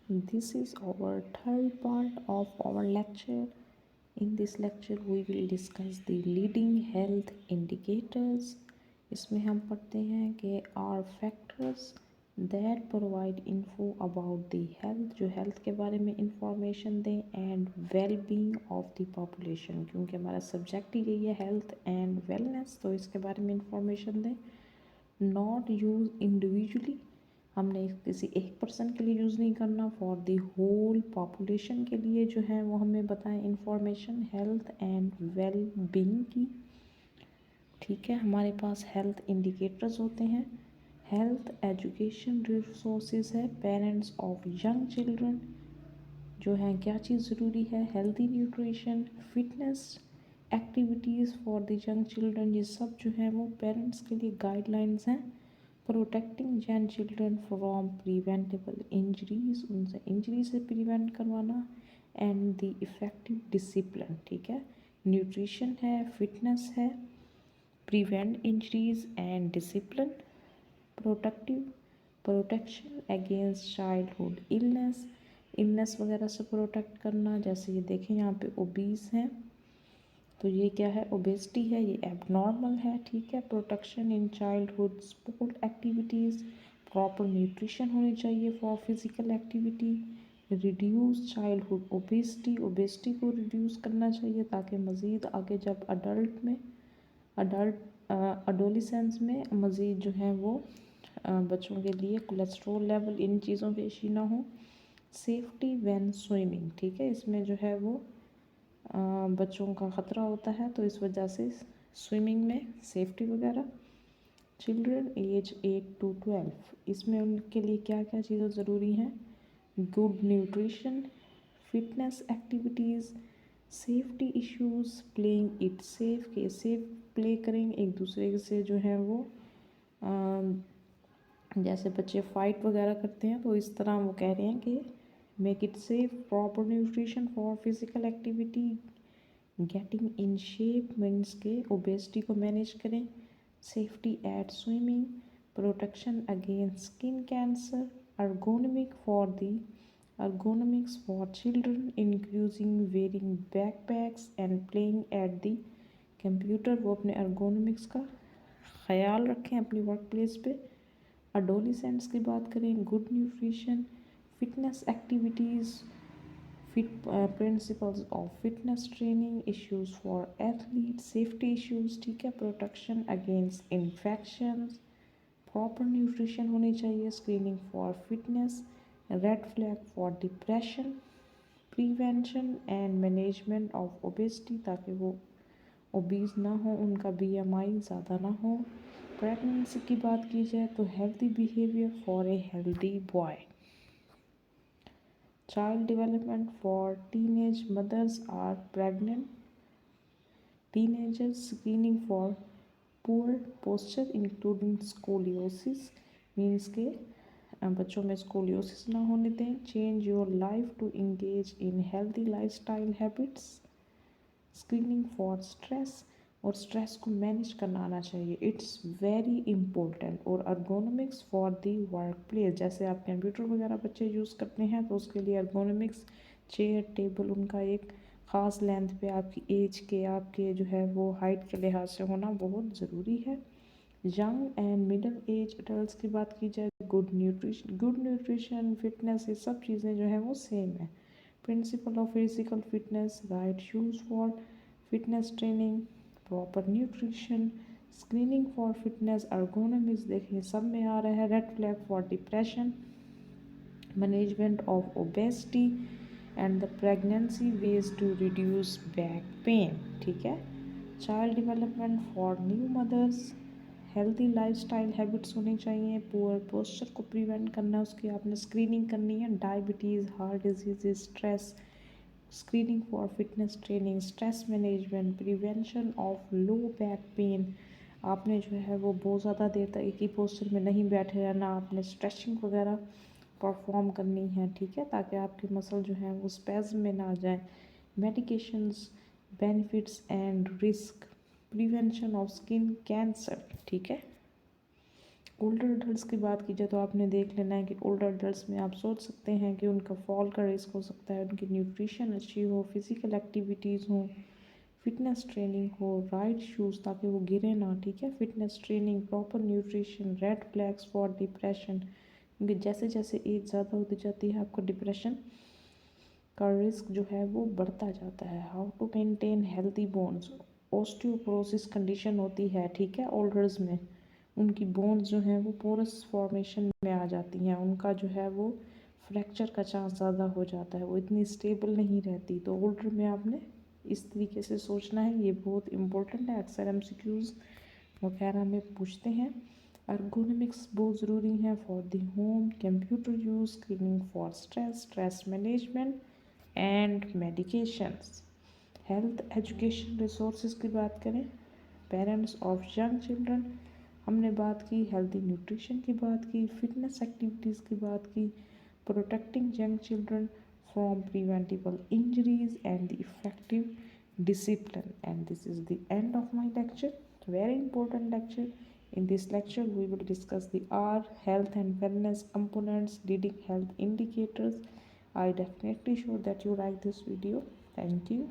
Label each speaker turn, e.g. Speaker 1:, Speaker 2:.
Speaker 1: This is our third part of our lecture. In this lecture, we will discuss the leading health indicators. इसमें हम पढ़ते हैं कि are factors that provide info about the health, जो health के बारे में information दें, and well-being of the population, क्योंकि हमारा subject ही यही है health and wellness, तो इसके बारे में information दें. Not use individually, हमने किसी एक पर्सन के लिए यूज़ नहीं करना. फॉर द होल पॉपुलेशन के लिए जो है वो हमें बताएं information health and well being की. ठीक है, हमारे पास हेल्थ इंडिकेटर्स होते हैं. हेल्थ एजुकेशन रिसोर्सेज है पेरेंट्स ऑफ यंग चिल्ड्रन, जो है क्या चीज़ ज़रूरी है, healthy nutrition, fitness activities for the young children, ये सब जो है वो पेरेंट्स के लिए गाइडलाइंस हैं. Protecting young children from preventable injuries, उनसे इंजरी से प्रिवेंट करवाना. एंड द इफ़ेक्टिव डिसिप्लिन, ठीक है, न्यूट्रिशन है, फिटनेस है, prevent injuries and discipline, protection against childhood illness वगैरह से प्रोटेक्ट करना. जैसे ये देखें यहाँ पे ओबीस हैं, तो ये क्या है, ओबेसिटी है, ये एबनॉर्मल है. ठीक है, protection in childhood sport activities, proper nutrition होनी चाहिए for physical activity. Reduce childhood obesity को रिड्यूस करना चाहिए ताकि मज़ीद आगे जब अडोलिसेंस में मज़ीद जो है वो बच्चों के लिए कोलेस्ट्रॉल लेवल इन चीज़ों पे इशू ना हो. सेफ्टी व्हेन स्विमिंग, ठीक है, इसमें जो है वो बच्चों का ख़तरा होता है, तो इस वजह से स्विमिंग में सेफ्टी वगैरह. चिल्ड्रन एज 8 to 12, इसमें उनके लिए क्या क्या चीज़ें ज़रूरी हैं, good nutrition, fitness activities, safety issues, playing it safe, के सेफ प्ले करें एक दूसरे से जो है वो जैसे बच्चे फ़ाइट वगैरह करते हैं तो इस तरह वो कह रहे हैं कि make it safe. Proper nutrition for physical activity, getting in shape means के ओबेसिटी को मैनेज करें. Safety eight swimming, protection against skin cancer, ergonomics for children including wearing backpacks and playing at the computer. वो अपने ergonomics का ख्याल रखें अपनी work place पे. अडोलिसेंट्स की बात करें, good nutrition, fitness activities, principles of fitness training, issues for athlete, safety issues, ठीक है, protection against infections, proper nutrition होनी चाहिए, screening for fitness, red flag for depression, prevention and management of obesity ताकि वो ओबीज ना हो, उनका BMI ज़्यादा ना हो. प्रेगनेंसी की बात की जाए तो healthy behaviour for a healthy boy. Child development for teenage mothers are pregnant teenagers, screening for poor posture including scoliosis, means के बच्चों में स्कोलियोसिस ना होने दें. Change your life to engage in healthy lifestyle habits. Screening for stress, और stress को manage करना आना चाहिए, इट्स वेरी इम्पोर्टेंट. और ergonomics for the work place, जैसे आप कंप्यूटर वगैरह बच्चे यूज़ करते हैं तो उसके लिए अर्गोनॉमिक्स, चेयर टेबल उनका एक ख़ास लेंथ पे आपकी एज के आपके जो है वो हाइट के लिहाज से होना बहुत ज़रूरी है. Young and middle age adult की बात की जाए, गुड न्यूट्रिशन फिटनेस, ये सब चीज़ें जो हैं वो सेम है. Principle of physical fitness, right shoes for fitness training, proper nutrition, screening for fitness, ergonomics देखिए सब में आ रहा है. Red flag for depression, management of obesity and the pregnancy ways to reduce back pain, ठीक है. Child development for new mothers, healthy lifestyle habits होनी चाहिए, पुअर पोस्चर को प्रिवेंट करना है, उसकी आपने स्क्रीनिंग करनी है. Diabetes, heart disease, stress, screening for fitness training, stress management, prevention of low back pain. आपने जो है वो बहुत ज़्यादा देर तक एक ही पोस्चर में नहीं बैठे रहना, आपने स्ट्रेचिंग वगैरह परफॉर्म करनी है, ठीक है, ताकि आपके मसल जो है वो स्पैज़म में ना जाए. Medications, benefits and risk, prevention of skin cancer, ठीक है. ओल्डर अडल्ट्स की बात की जाए तो आपने देख लेना है कि ओल्डर अडल्ट्स में आप सोच सकते हैं कि उनका फॉल का रिस्क हो सकता है, उनकी न्यूट्रिशन अच्छी हो, फिजिकल एक्टिविटीज़ हो, फिटनेस ट्रेनिंग हो, राइट शूज़ ताकि वो गिरे ना, ठीक है, fitness training, proper nutrition, red flags for depression, क्योंकि जैसे जैसे एज ज़्यादा होती जाती है आपको डिप्रेशन का रिस्क जो है वो बढ़ता जाता है। How to maintain healthy bones, osteoporosis condition होती है, ठीक है, ओल्डर्स में उनकी बोन्स जो हैं वो पोरस फॉर्मेशन में आ जाती हैं, उनका जो है वो फ्रैक्चर का चांस ज़्यादा हो जाता है, वो इतनी स्टेबल नहीं रहती। तो ओल्डर में आपने इस तरीके से सोचना है, ये बहुत इंपॉर्टेंट है, अक्सर एमसीक्यूज़ वगैरह में पूछते हैं। अर्गोनॉमिक्स बहुत ज़रूरी है for the home, computer use, screening for stress, stress management and medications. Health education resources की बात करें, पेरेंट्स ऑफ यंग चिल्ड्रन हमने बात की, हेल्दी न्यूट्रिशन की बात की, फिटनेस एक्टिविटीज़ की बात की, protecting young children from preventable injuries and the effective discipline. And this is the end of my lecture, very important lecture. In this lecture we will discuss the R, health and wellness components, leading health indicators. I definitely sure that you like this video. Thank you.